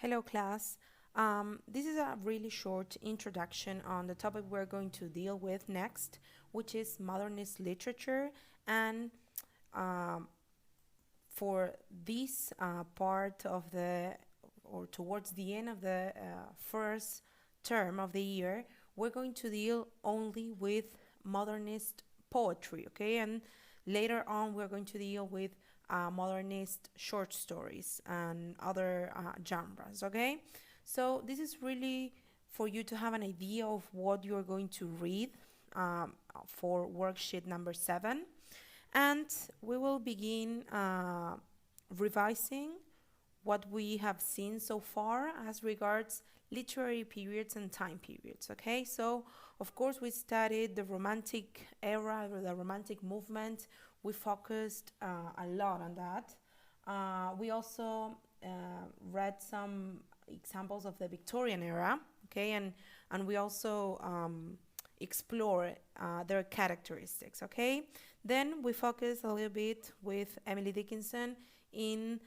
Hello, class. This is a really short introduction on the topic we're going to deal with next, which is modernist literature. And um, for this part of or towards the end of the first term of the year, we're going to deal only with modernist poetry, okay? And later on, we're going to deal with modernist short stories and other genres, okay? So this is really for you to have an idea of what you're going to read for worksheet number 7. And we will begin revising what we have seen so far as regards literary periods and time periods, okay? So, of course, we studied the Romantic era, or the Romantic movement. We focused a lot on that. We also read some examples of the Victorian era, okay? And we also explore their characteristics, okay? Then we focus a little bit with Emily Dickinson in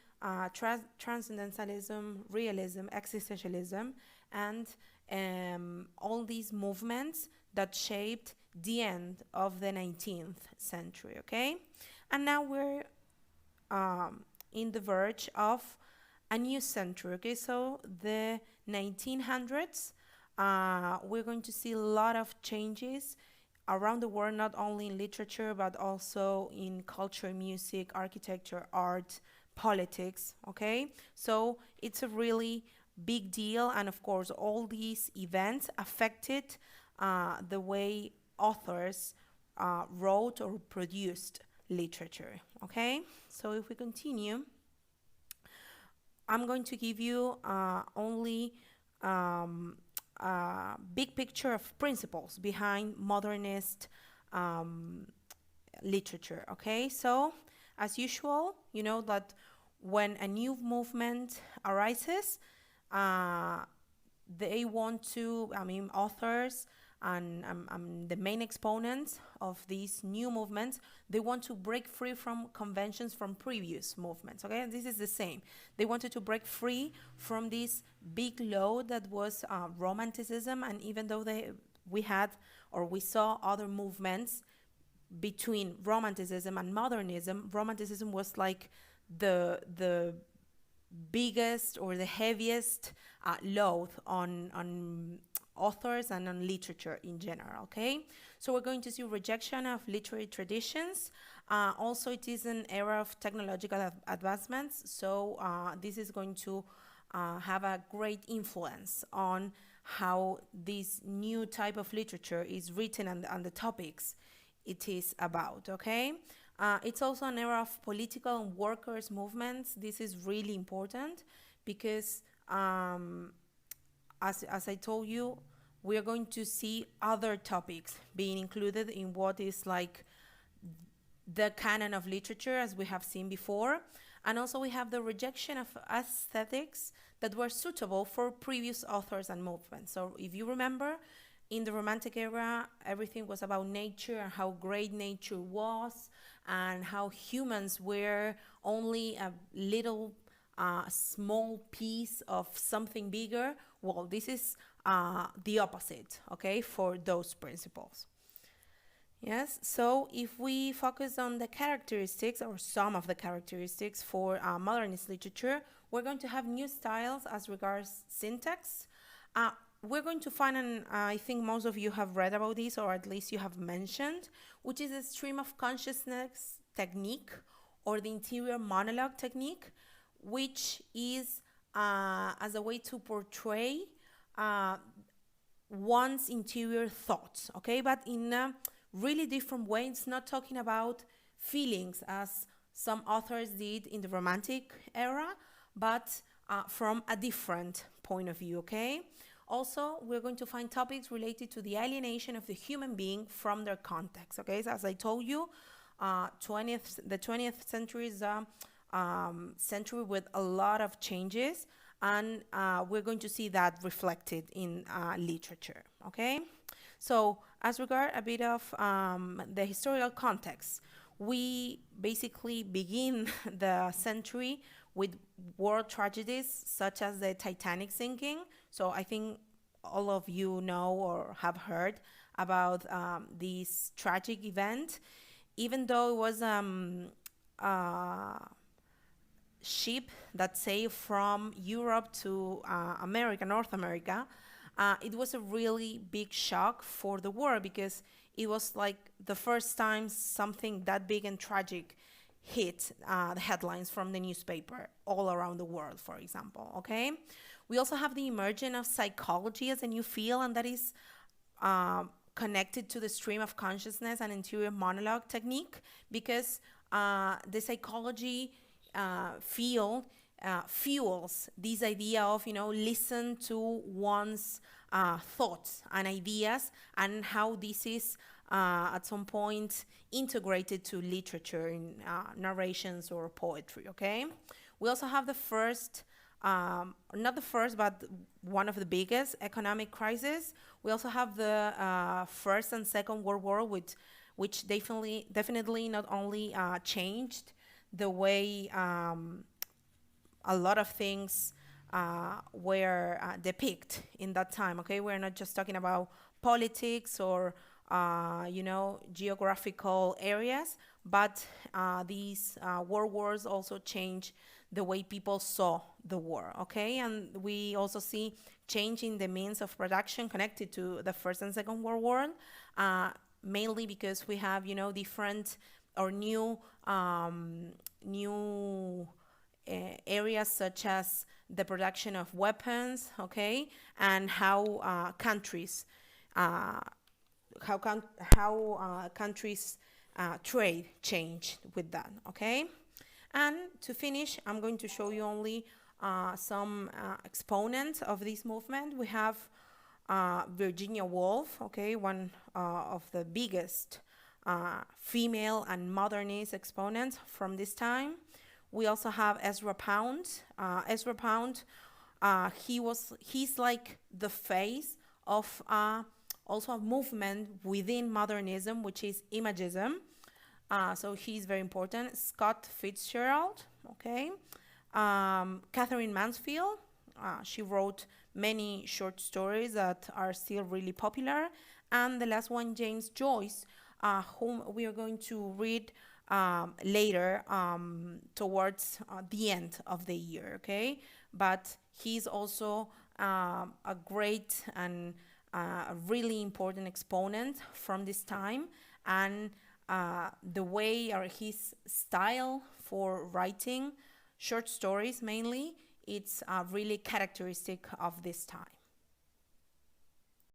transcendentalism, realism, existentialism, and all these movements that shaped the end of the 19th century, okay? And now we're in the verge of a new century, okay? So the 1900s, we're going to see a lot of changes around the world, not only in literature, but also in culture, music, architecture, art, politics, okay? So it's a really big deal, and of course, all these events affected the way authors wrote or produced literature, okay? So if we continue, I'm going to give you only a big picture of principles behind modernist literature, okay? So, as usual, you know that when a new movement arises, they want to, authors and the main exponents of these new movements, they want to break free from conventions from previous movements, okay? And this is the same. They wanted to break free from this big load that was Romanticism, and even though we saw other movements between Romanticism and Modernism, Romanticism was like the biggest or the heaviest load on authors and on literature in general, okay? So we're going to see rejection of literary traditions. Also, it is an era of technological advancements, so this is going to have a great influence on how this new type of literature is written and the topics it is about, okay? It's also an era of political and workers' movements. This is really important because as I told you, we are going to see other topics being included in what is like the canon of literature, as we have seen before. And also we have the rejection of aesthetics that were suitable for previous authors and movements. So if you remember, in the Romantic era, everything was about nature and how great nature was and how humans were only a little small piece of something bigger. Well, this is the opposite, okay, for those principles. Yes, so if we focus on the characteristics or some of the characteristics for modernist literature, we're going to have new styles as regards syntax. We're going to find, and I think most of you have read about this, or at least you have mentioned, which is a stream of consciousness technique or the interior monologue technique, which is as a way to portray one's interior thoughts, okay? But in a really different way. It's not talking about feelings as some authors did in the Romantic era, but from a different point of view, okay? Also, we're going to find topics related to the alienation of the human being from their context, okay? So as I told you, the 20th century is a century with a lot of changes, and we're going to see that reflected in literature, okay? So as regard a bit of the historical context, we basically begin the century with world tragedies such as the Titanic sinking. So I think all of you know or have heard about this tragic event, even though it was a ship that sailed from Europe to America, North America. It was a really big shock for the world because it was like the first time something that big and tragic hit the headlines from the newspaper all around the world, for example. Okay, we also have the emergence of psychology as a new field, and that is connected to the stream of consciousness and interior monologue technique, because the psychology field fuels this idea of, listen to one's thoughts and ideas, and how this is at some point integrated to literature in narrations or poetry. Okay, we also have the first, not the first, but one of the biggest economic crises. We also have the First and Second World War, which definitely not only changed the way a lot of things were depicted in that time. Okay, we're not just talking about politics or geographical areas, but these world wars also change the way people saw the war. Okay, and we also see change in the means of production connected to the First and Second World War, mainly because we have different or new areas such as the production of weapons. Okay, and how countries countries trade changed with that. Okay, and to finish, I'm going to show you only some exponents of this movement. We have Virginia Woolf, okay, one of the biggest female and modernist exponents from this time. We also have Ezra Pound. Ezra Pound, he's like the face of also a movement within modernism, which is imagism. So he's very important. Scott Fitzgerald, okay. Catherine Mansfield, she wrote many short stories that are still really popular. And the last one, James Joyce, whom we are going to read later, towards the end of the year, okay? But he's also a great and a really important exponent from this time, and the way or his style for writing short stories mainly, it's really characteristic of this time.